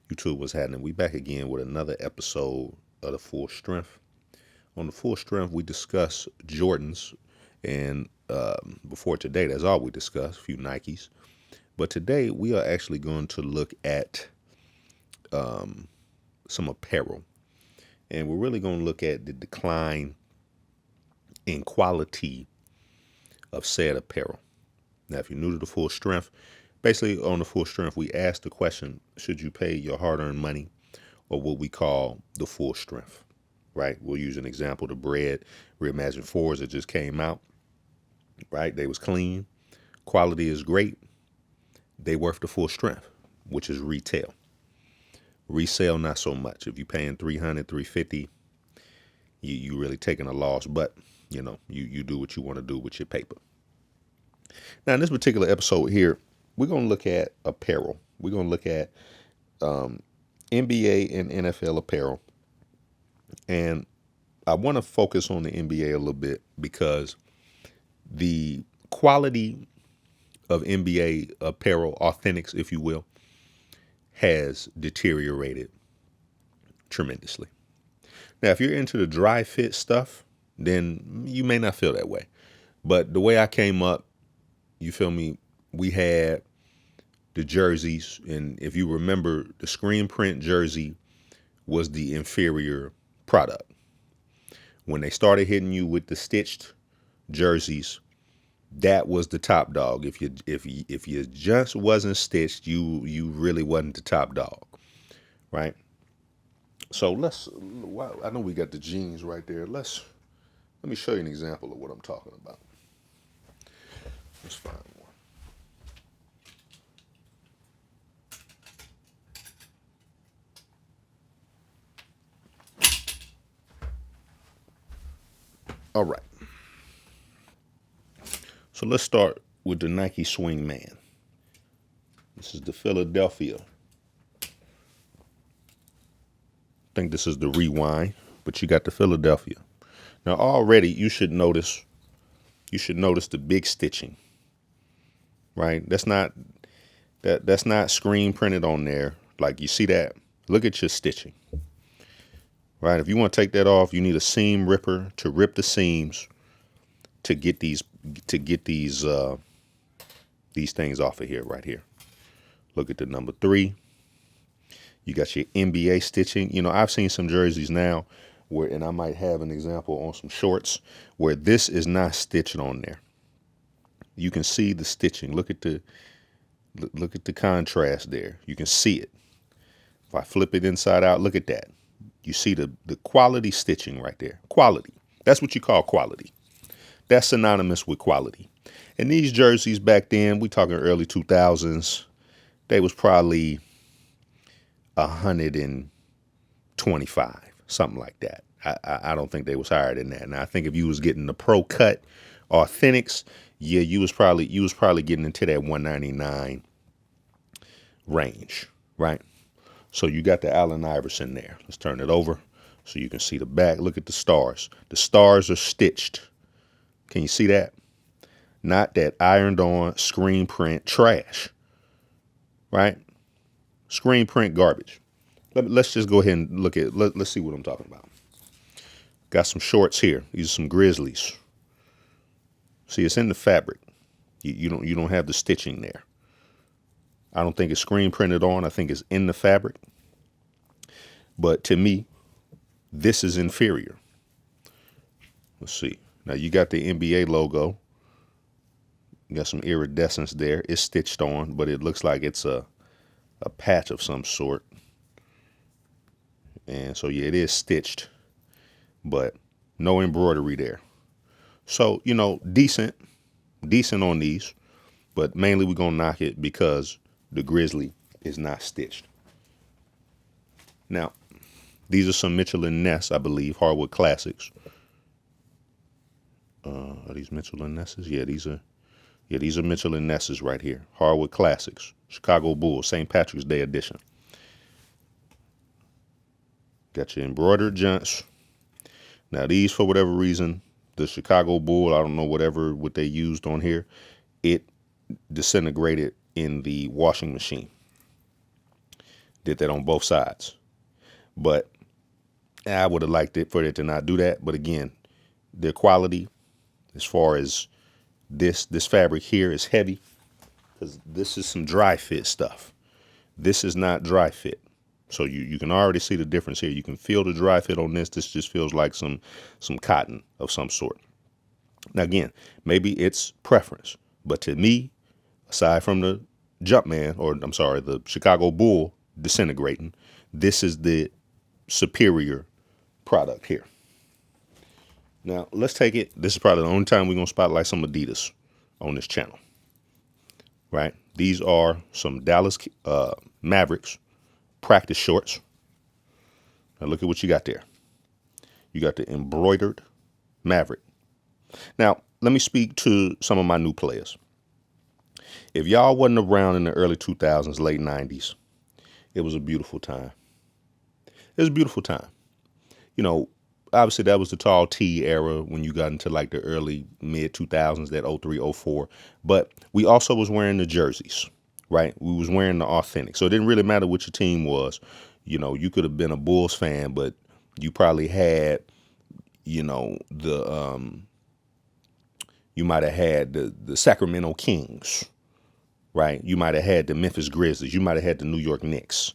YouTube, what's happening? We back again with another episode of the Full Strength. On the Full Strength, we discuss Jordans, and before today, that's all we discuss. A few Nikes, but today we are actually going to look at some apparel, and we're really going to look at the decline in quality of said apparel. Now, if you're new to the Full Strength, basically on the Full Strength, we ask the question: should you pay your hard-earned money, or what we call the full strength? Right? We'll use an example: the Bread Reimagined 4s that just came out. Right? They was clean, quality is great. They worth the full strength, which is retail. Resale, not so much. If you're paying $300, $350, you really taking a loss. But you do what you want to do with your paper. Now, in this particular episode here, we're going to look at apparel. We're going to look at NBA and NFL apparel. And I want to focus on the NBA a little bit because the quality of NBA apparel, authentics, if you will, has deteriorated tremendously. Now, if you're into the dry fit stuff, then you may not feel that way. But the way I came up, you feel me, we had the jerseys, and if you remember, the screen print jersey was the inferior product. When they started hitting you with the stitched jerseys, that was the top dog. If you just wasn't stitched, you really wasn't the top dog, right? So I know we got the jeans right there. Let me show you an example of what I'm talking about. Let's find one. All right. So let's start with the Nike Swingman. This is the Philadelphia. I think this is the Rewind, but you got the Philadelphia. Now already you should notice the big stitching. Right? That's not screen printed on there. Like, you see that? Look at your stitching. Right? If you want to take that off, you need a seam ripper to rip the seams to get these things off of here, right here. Look at the number 3. You got your NBA stitching. I've seen some jerseys now where, and I might have an example on some shorts where this is not stitched on there. You can see the stitching. Look at the contrast there. You can see it. If I flip it inside out, look at that. You see the quality stitching right there. Quality. That's what you call quality. That's synonymous with quality. And these jerseys back then, we talking early 2000s, they was probably 125, something like that. I don't think they was higher than that. Now, I think if you was getting the pro cut authentics, yeah, you was probably getting into that 199 range, right? So you got the Allen Iverson there. Let's turn it over so you can see the back. Look at the stars. The stars are stitched. Can you see that? Not that ironed on screen print trash, right? Screen print garbage. Let's just go ahead and look at, let's see what I'm talking about. Got some shorts here. These are some Grizzlies. See, it's in the fabric. You don't have the stitching there. I don't think it's screen printed on. I think it's in the fabric. But to me, this is inferior. Let's see. Now you got the NBA logo. You got some iridescence there. It's stitched on, but it looks like it's a patch of some sort. And so, yeah, it is stitched, but no embroidery there. So, decent on these, but mainly we're going to knock it because the Grizzly is not stitched. Now, these are some Mitchell and Ness, I believe, hardwood classics. Are these Mitchell and Nesses? Yeah, these are Mitchell and Nesses right here. Hardwood classics. Chicago Bulls, St. Patrick's Day edition. Got your embroidered junts. Now these, for whatever reason, the Chicago Bull, I don't know what they used on here, it disintegrated in the washing machine. Did that on both sides. But I would have liked it for it to not do that. But again, their quality as far as this fabric here is heavy, because this is some dry fit stuff. This is not dry fit. So you can already see the difference here. You can feel the dry fit on this. This just feels like some cotton of some sort. Now, again, maybe it's preference. But to me, aside from the Jumpman, or I'm sorry, the Chicago Bull disintegrating, this is the superior product here. Now, let's take it. This is probably the only time we're going to spotlight some Adidas on this channel. Right? These are some Dallas Mavericks practice shorts. Now, look at what you got there. You got the embroidered Maverick. Now, let me speak to some of my new players. If y'all wasn't around in the early 2000s, late 90s, it was a beautiful time. It was a beautiful time. You know, obviously that was the tall T era when you got into like the early mid 2000s, that 03, 04. But we also was wearing the jerseys, right? We was wearing the authentic. So it didn't really matter what your team was. You know, you could have been a Bulls fan, but you probably had, you know, you might have had the Sacramento Kings, right? You might have had the Memphis Grizzlies. You might have had the New York Knicks,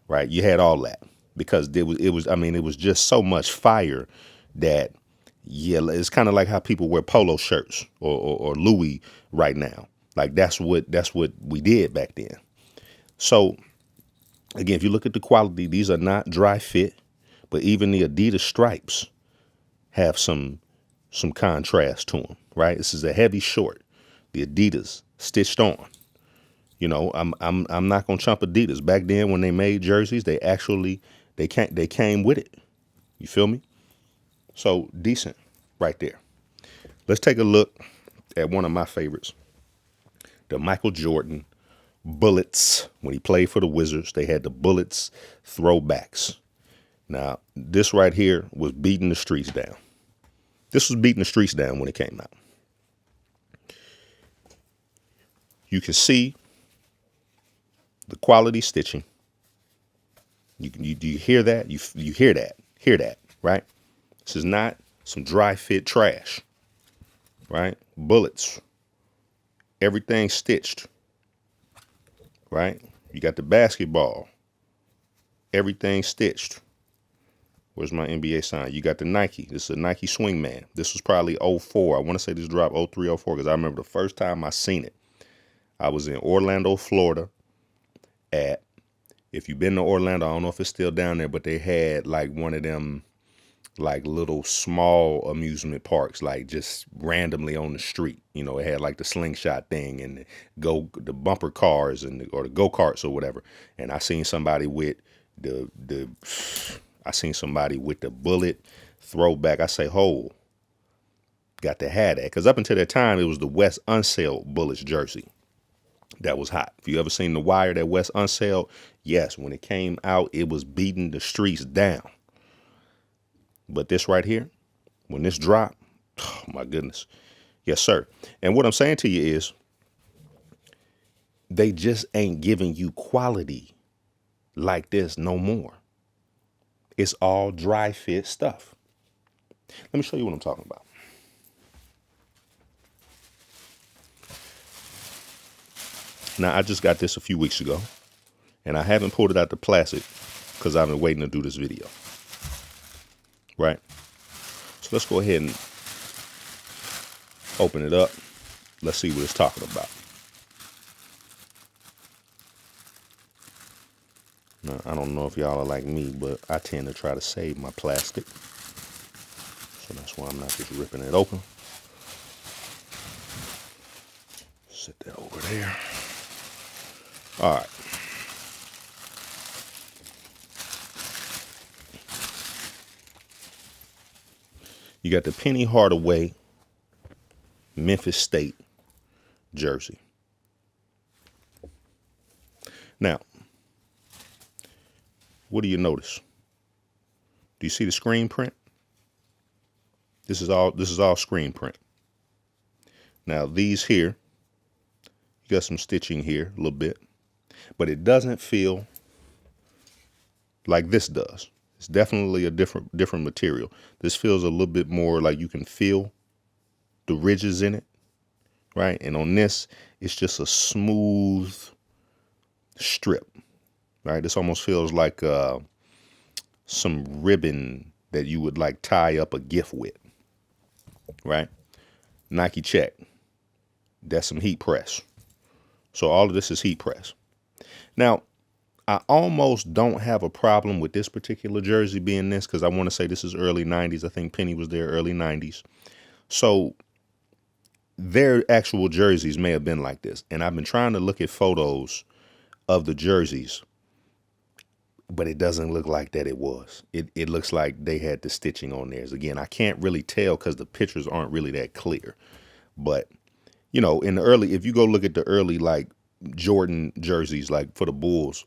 right? You had all that. Because it was just so much fire that, yeah, it's kind of like how people wear polo shirts or Louis right now. Like that's what we did back then. So again, if you look at the quality, these are not dry fit, but even the Adidas stripes have some contrast to them, right? This is a heavy short, the Adidas stitched on. You know, I'm not gonna chump Adidas. Back then when they made jerseys, they came with it. You feel me? So decent right there. Let's take a look at one of my favorites, the Michael Jordan Bullets. When he played for the Wizards, they had the Bullets throwbacks. Now, this right here was beating the streets down. This was beating the streets down when it came out. You can see the quality stitching. Do you hear that? You hear that, right? This is not some dry fit trash, right? Bullets, everything stitched, right? You got the basketball, everything stitched. Where's my NBA sign? You got the Nike. This is a Nike Swingman. This was probably 04. I want to say this dropped 03, 04 because I remember the first time I seen it. I was in Orlando, Florida at, if you've been to Orlando, I don't know if it's still down there, but they had like one of them like little small amusement parks, like just randomly on the street. You know, it had like the slingshot thing and the bumper cars or the go-karts or whatever. And I seen somebody with the bullet throwback. I say, "Ho, got to have that." Because up until that time, it was the West Unseld Bullets jersey that was hot. If you ever seen The Wire, that West Unseld, yes, when it came out, it was beating the streets down. But this right here, when this dropped, oh my goodness. Yes, sir. And what I'm saying to you is, they just ain't giving you quality like this no more. It's all dry fit stuff. Let me show you what I'm talking about. Now, I just got this a few weeks ago, and I haven't pulled it out the plastic because I've been waiting to do this video. Right? So let's go ahead and open it up. Let's see what it's talking about. Now, I don't know if y'all are like me, but I tend to try to save my plastic. So that's why I'm not just ripping it open. Set that over there. All right. You got the Penny Hardaway Memphis State jersey. Now, what do you notice? Do you see the screen print? This is all screen print. Now, these here, you got some stitching here a little bit, but it doesn't feel like this does. It's definitely a different material. This feels a little bit more like you can feel the ridges in it, right? And on this, it's just a smooth strip, right? This almost feels like some ribbon that you would like tie up a gift with, right? Nike check. That's some heat press. So all of this is heat press. Now, I almost don't have a problem with this particular jersey being this because I want to say this is early 90s. I think Penny was there early 90s. So their actual jerseys may have been like this. And I've been trying to look at photos of the jerseys, but it doesn't look like that it was. It looks like they had the stitching on theirs. Again, I can't really tell because the pictures aren't really that clear. But, you know, in the early, if you go look at the early like Jordan jerseys, like for the Bulls,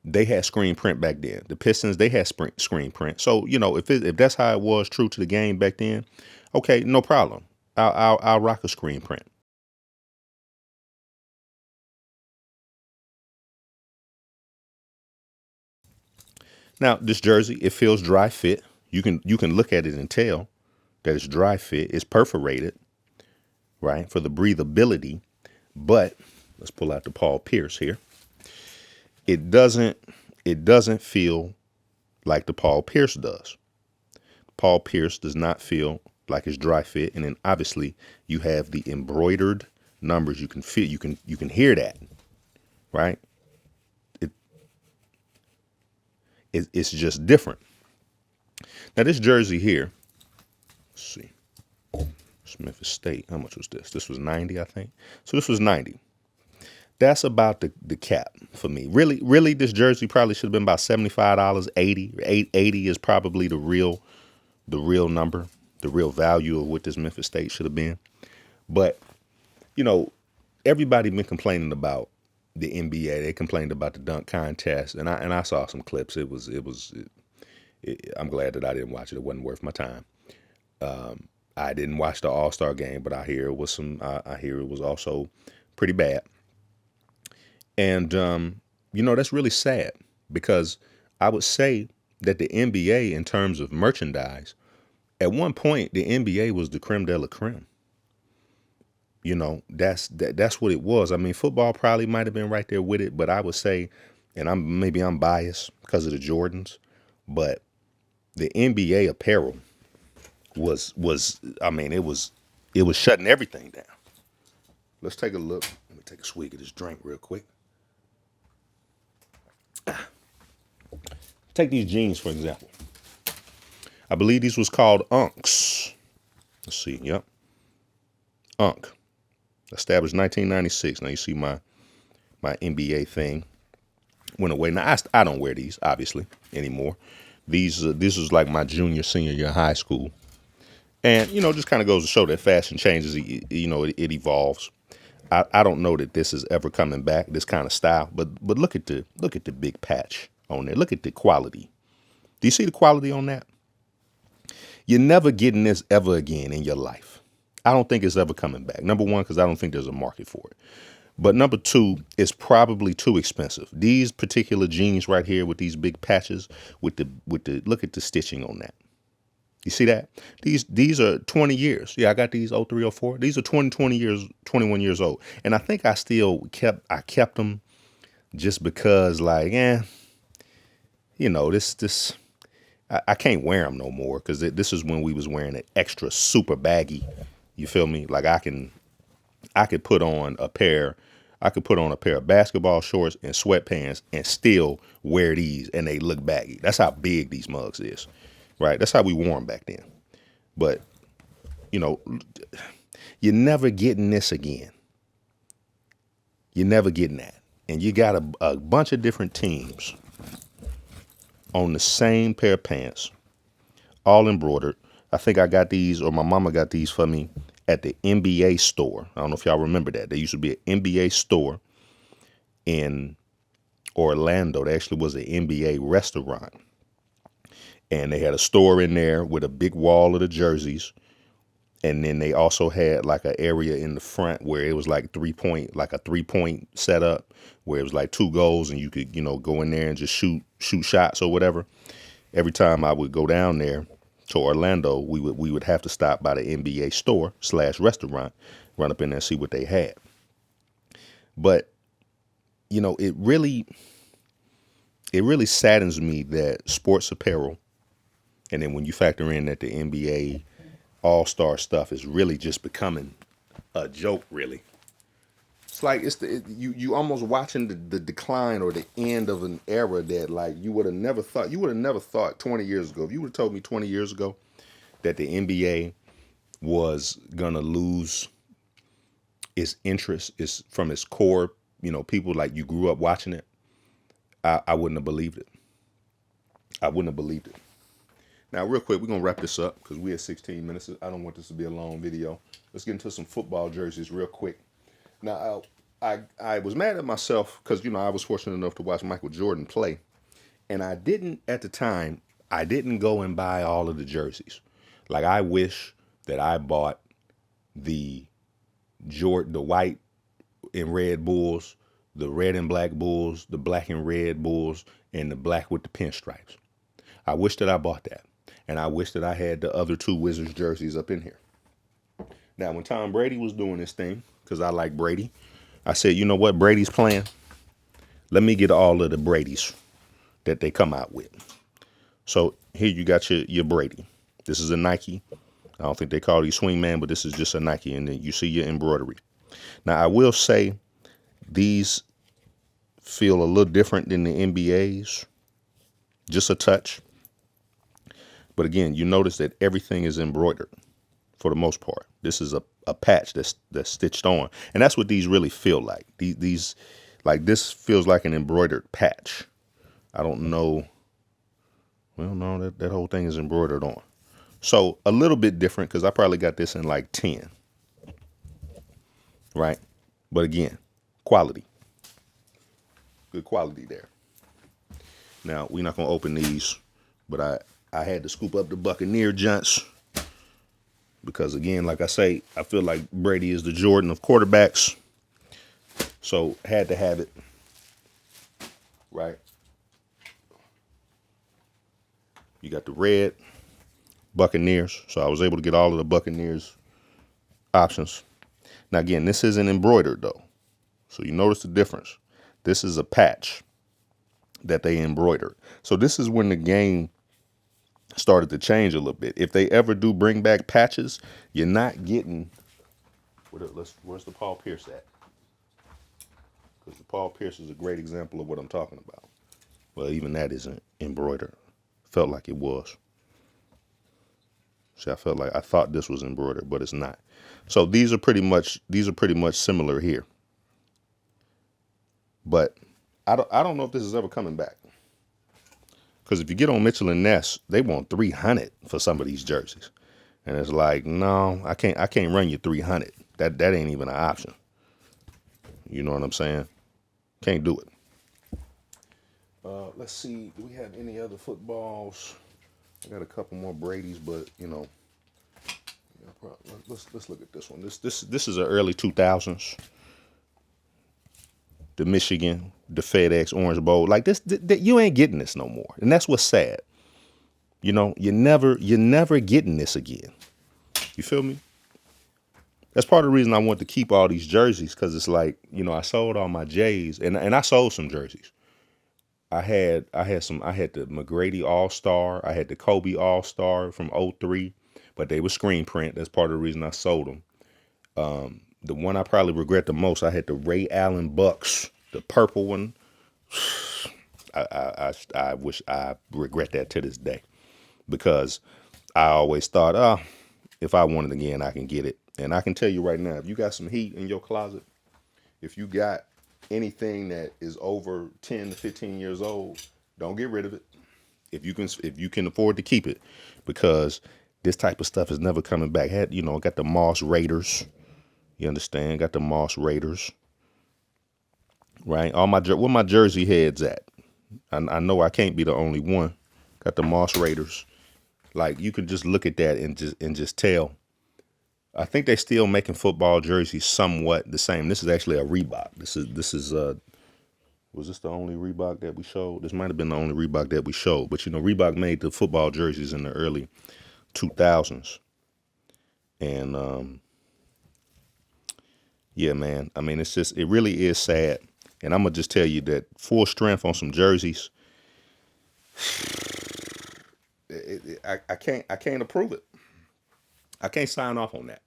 they had screen print back then. The Pistons, they had screen print. So, you know, if that's how it was true to the game back then, okay, no problem. I'll rock a screen print. Now, this jersey, it feels dry fit. You can look at it and tell that it's dry fit. It's perforated, right, for the breathability. But let's pull out the Paul Pierce here. It doesn't feel like the Paul Pierce does. Paul Pierce does not feel like it's dry fit, and then obviously you have the embroidered numbers. You can feel, you can hear that, right? It's just different. Now this jersey here, let's see, it's Memphis State. How much was this? This was 90, I think. So this was 90. That's about the cap for me. Really, this jersey probably should have been about $75, 80 is probably the real number, the real value of what this Memphis State should have been. But, you know, everybody been complaining about the NBA. They complained about the dunk contest, and I saw some clips. I'm glad that I didn't watch it. It wasn't worth my time. I didn't watch the All-Star game, but I hear it was I hear it was also pretty bad. And, you know, that's really sad because I would say that the NBA, in terms of merchandise, at one point, the NBA was the creme de la creme. You know, that's what it was. I mean, football probably might have been right there with it, but I would say, and maybe I'm biased because of the Jordans, but the NBA apparel was I mean, it was shutting everything down. Let's take a look. Let me take a swig of this drink real quick. Take these jeans, for example. I believe these was called Unks. Let's see. Yep. Unk. Established 1996. Now you see my NBA thing went away. Now I don't wear these, obviously, anymore. This was like my junior, senior year of high school. And, you know, just kind of goes to show that fashion changes. You know, it evolves. I don't know that this is ever coming back, this kind of style. But look at the big patch on there. Look at the quality. Do you see the quality on that? You're never getting this ever again in your life. I don't think it's ever coming back. Number one, because I don't think there's a market for it. But number two, it's probably too expensive. These particular jeans right here with these big patches, with the look at the stitching on that. You see that? These are 20 years. Yeah, I got these 03, 04. These are 21 years old. And I think I still kept them just because, like, you know, this I can't wear them no more because this is when we was wearing it extra super baggy. You feel me? Like I could put on a pair of basketball shorts and sweatpants and still wear these and they look baggy. That's how big these mugs is, right? That's how we wore them back then. But, you know, you're never getting this again. You're never getting that. And you got a bunch of different teams on the same pair of pants, all embroidered. I think I got these, or my mama got these for me at the NBA store. I don't know if y'all remember that. There used to be an NBA store in Orlando. There actually was an NBA restaurant. And they had a store in there with a big wall of the jerseys. And then they also had like an area in the front where it was like like a 3-point setup where it was like 2 goals and you could, go in there and just shoot shots or whatever. Every time I would go down there to Orlando, we would have to stop by the NBA store / restaurant, run up in there and see what they had. But, it really saddens me that sports apparel, and then when you factor in that the NBA all-star stuff is really just becoming a joke, really. It's like you almost watching the decline or the end of an era that like you would have never thought 20 years ago. If you would have told me 20 years ago that the NBA was gonna lose its interest is from its core, people like you grew up watching it, I wouldn't have believed it. I wouldn't have believed it. Now, real quick, we're going to wrap this up because we had 16 minutes. I don't want this to be a long video. Let's get into some football jerseys real quick. Now, I was mad at myself because, I was fortunate enough to watch Michael Jordan play. And at the time, I didn't go and buy all of the jerseys. Like, I wish that I bought the white and red Bulls, the red and black Bulls, the black and red Bulls, and the black with the pinstripes. I wish that I bought that. And I wish that I had the other 2 Wizards jerseys up in here. Now, when Tom Brady was doing this thing, because I like Brady, I said, you know what? Brady's playing. Let me get all of the Bradys that they come out with. So here you got your Brady. This is a Nike. I don't think they call these Swingman, but this is just a Nike. And then you see your embroidery. Now, I will say these feel a little different than the NBA's. Just a touch. But again, you notice that everything is embroidered for the most part. This is a patch that's stitched on. And that's what these really feel like. These like this feels like an embroidered patch. I don't know. Well, no, that whole thing is embroidered on. So a little bit different because I probably got this in like 10. Right? But again, quality. Good quality there. Now, we're not going to open these, but I had to scoop up the Buccaneer junts because, again, like I say, I feel like Brady is the Jordan of quarterbacks. So, had to have it. Right? You got the red Buccaneers. So, I was able to get all of the Buccaneers options. Now, again, this isn't embroidered, though. So, you notice the difference. This is a patch that they embroidered. So, this is when the game started to change a little bit. If they ever do bring back patches, you're not getting. Where's the Paul Pierce at? Because the Paul Pierce is a great example of what I'm talking about. Well, even that isn't embroidered. Felt like it was. See, I thought this was embroidered, but it's not. So these are pretty much similar here. But I don't know if this is ever coming back. Because if you get on Mitchell and Ness, they want $300 for some of these jerseys. And it's like, no, I can't run you $300. That ain't even an option. You know what I'm saying? Can't do it. Let's see. Do we have any other footballs? I got a couple more Brady's, but let's look at this one. This is the early 2000s. The Michigan, the FedEx Orange Bowl, like this, you ain't getting this no more, and that's what's sad. You're never getting this again. You feel me? That's part of the reason I want to keep all these jerseys, because it's like, I sold all my J's, and I sold some jerseys. I had the McGrady All-Star, I had the Kobe All-Star from '03, but they were screen print. That's part of the reason I sold them. The one I probably regret the most, I had the Ray Allen Bucks, the purple one. I wish I regret that to this day, because I always thought, if I want it again, I can get it. And I can tell you right now, if you got some heat in your closet, if you got anything that is over 10 to 15 years old, don't get rid of it. If you can afford to keep it, because this type of stuff is never coming back. Got the Moss Raiders. You understand? Got the Moss Raiders. Right? Where my jersey heads at? I know I can't be the only one. Got the Moss Raiders. Like, you can just look at that and just tell I think they still making football jerseys somewhat the same. This is actually a Reebok. This is was this the only Reebok that we showed? This might have been the only Reebok that we showed. But Reebok made the football jerseys in the early 2000s. And yeah, man. I mean, it really is sad. And I'm gonna just tell you that full strength on some jerseys, I can't approve it. I can't sign off on that.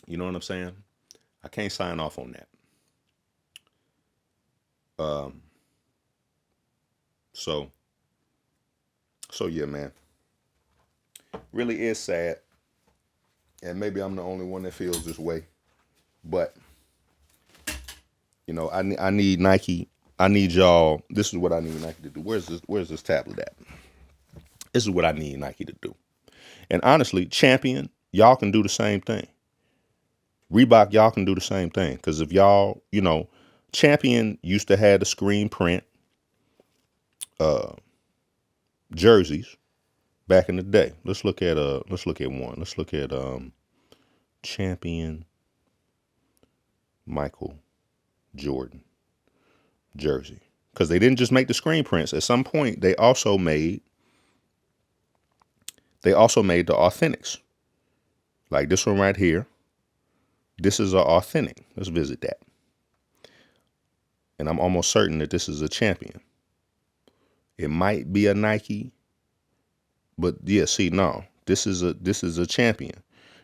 You know what I'm saying? I can't sign off on that. So yeah, man. Really is sad. And maybe I'm the only one that feels this way. But I need Nike. I need y'all. This is what I need Nike to do. Where's this tablet at? This is what I need Nike to do. And honestly, Champion, y'all can do the same thing. Reebok, y'all can do the same thing. Because if y'all, Champion used to have the screen print jerseys back in the day. Let's look at one. Let's look at Champion Michael Jordan jersey. Because they didn't just make the screen prints. At some point, they also made the authentics. Like this one right here. This is an authentic. Let's visit that. And I'm almost certain that this is a Champion. It might be a Nike, but yeah, see, no, this is a Champion.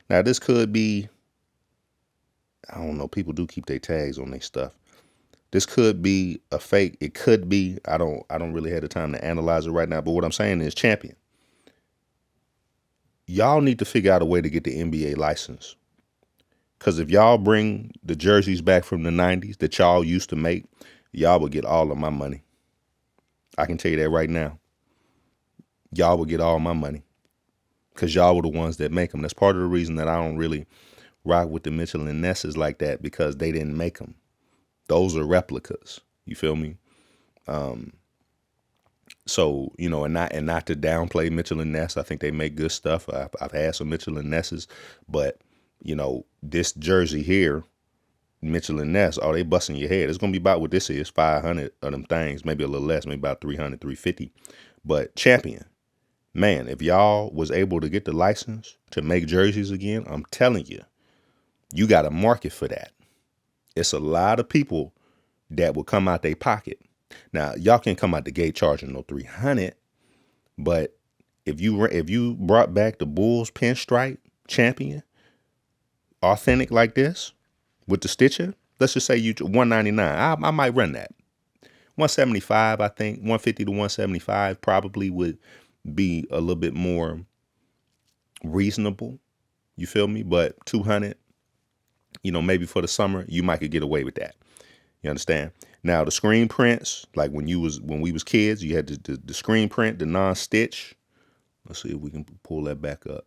Now this could be, I don't know. People do keep their tags on their stuff. This could be a fake. It could be. I don't really have the time to analyze it right now. But what I'm saying is, Champion, y'all need to figure out a way to get the NBA license. Because if y'all bring the jerseys back from the 90s that y'all used to make, y'all will get all of my money. I can tell you that right now. Y'all will get all my money. Because y'all were the ones that make them. That's part of the reason that I don't really rock with the Mitchell and Nesses like that, because they didn't make them. Those are replicas. You feel me? So, and not to downplay Mitchell and Ness. I think they make good stuff. I've had some Mitchell and Nesses, but this jersey here, Mitchell and Ness, they busting your head. It's gonna be about what this is, 500 of them things, maybe a little less, maybe about 300, 350. But Champion, man, if y'all was able to get the license to make jerseys again, I'm telling you, you got a market for that. It's a lot of people that will come out their pocket. Now, y'all can't come out the gate charging no 300, but if you brought back the Bulls pinstripe Champion, authentic like this, with the stitcher, let's just say you $199. I might run that. $175, I think. $150 to $175 probably would be a little bit more reasonable. You feel me? But $200, maybe for the summer, you might could get away with that. You understand? Now the screen prints, like when we was kids, you had the screen print, the non-stitch. Let's see if we can pull that back up.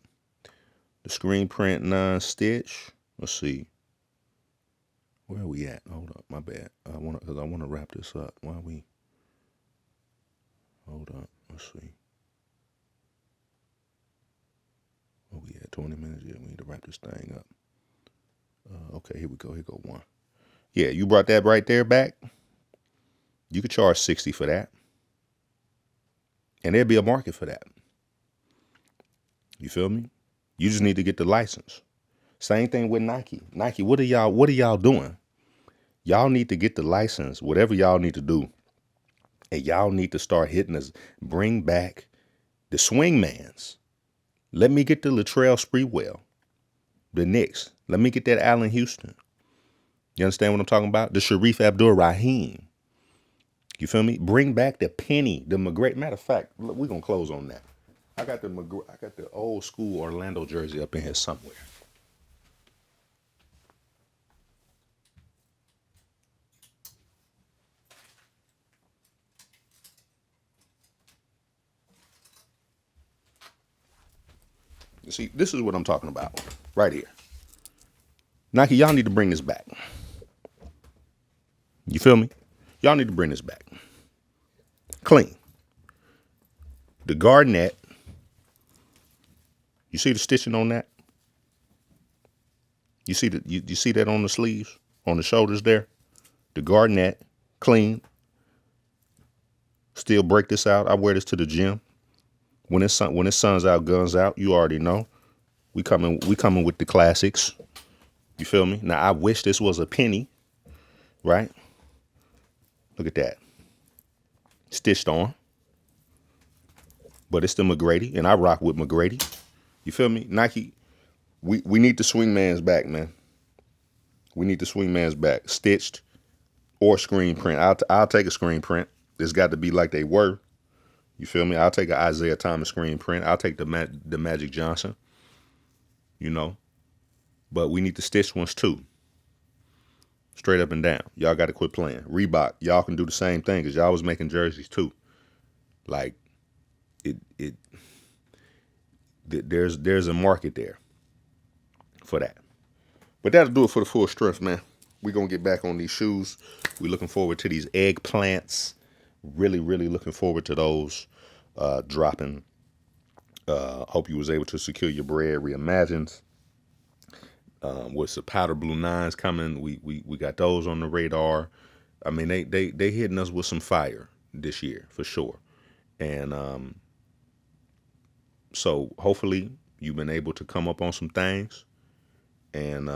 The screen print non-stitch. Let's see. Where are we at? Hold up, my bad. I want to wrap this up. Why we? Hold up. Let's see. Where we at? 20 minutes. Yeah, we need to wrap this thing up. Okay, here we go. Here go one. Yeah, you brought that right there back. You could charge $60 for that, and there'd be a market for that. You feel me? You just need to get the license. Same thing with Nike. Nike, what are y'all doing? Y'all need to get the license, whatever y'all need to do. And y'all need to start hitting us. Bring back the Swingmans. Let me get the Latrell Sprewell. The Knicks. Let me get that Allen Houston. You understand what I'm talking about? The Sharif Abdur-Rahim. You feel me? Bring back the Penny, the McGray. Matter of fact, we're going to close on that. I got the old school Orlando jersey up in here somewhere. See, this is what I'm talking about right here. Nike, y'all need to bring this back. You feel me? Y'all need to bring this back. Clean. The Garnett, You see the stitching on that? You see you see that on the sleeves, on the shoulders there? The garnet, clean. Still break this out. I wear this to the gym. When it's sun's out, guns out, you already know. We coming with the classics. You feel me? Now I wish this was a penny, right? Look at that. Stitched on. But it's the McGrady, and I rock with McGrady. You feel me? Nike, we need the Swingmans back, man. We need the Swingmans back. Stitched or screen print. I'll take a screen print. It's got to be like they were. You feel me? I'll take an Isaiah Thomas screen print. I'll take the Magic Johnson. You know. But we need the stitched ones too. Straight up and down. Y'all got to quit playing. Reebok, y'all can do the same thing because y'all was making jerseys too. Like, there's a market there for that. But that'll do it for the full strength, man. We're going to get back on these shoes. We're looking forward to these eggplants. Really, really looking forward to those dropping. Hope you was able to secure your bread. Reimagined. With some powder blue nines coming. We got those on the radar. I mean, they hitting us with some fire this year for sure. And so hopefully you've been able to come up on some things. And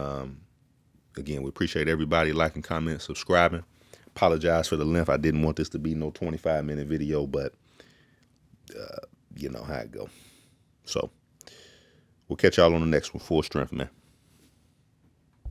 again, we appreciate everybody liking, commenting, subscribing. Apologize for the length. I didn't want this to be no 25-minute video, but you know how it go. So we'll catch y'all on the next one. Full strength, man.